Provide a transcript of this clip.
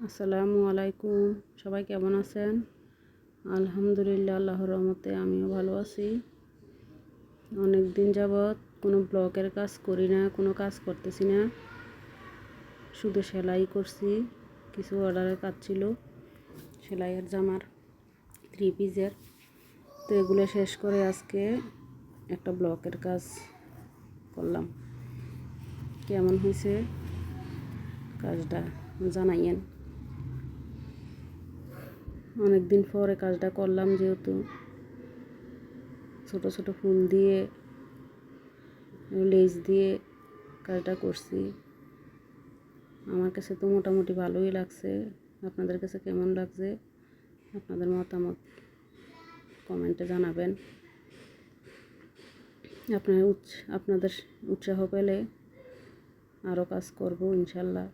আসসালামু আলাইকুম। সবাই কেমন আছেন? আলহামদুলিল্লাহ, আল্লাহর রহমতে আমিও ভালো আছি। অনেক দিন যাবৎ কোনো ব্লগের কাজ করি না, কোনো কাজ করতেছি না, শুধু সেলাই করছি। কিছু অর্ডারের কাজ ছিল, সেলাইয়ের জামার 3 পিসের। তো এগুলো শেষ করে আজকে একটা ব্লগের কাজ করলাম। কেমন হয়েছে কাজটা জানাইয়েন। অনেক দিন পরে কাজটা করলাম, যেহেতু ছোট ছোট ফুল দিয়ে লেস দিয়ে কাজটা করছি। আমার কাছে তো মোটামুটি ভালোই লাগছে। আপনাদের কাছে কেমন লাগছে আপনাদের মতামত কমেন্টে জানাবেন। আপনাদের উৎসাহ পেলে আরও কাজ করব ইনশাল্লাহ।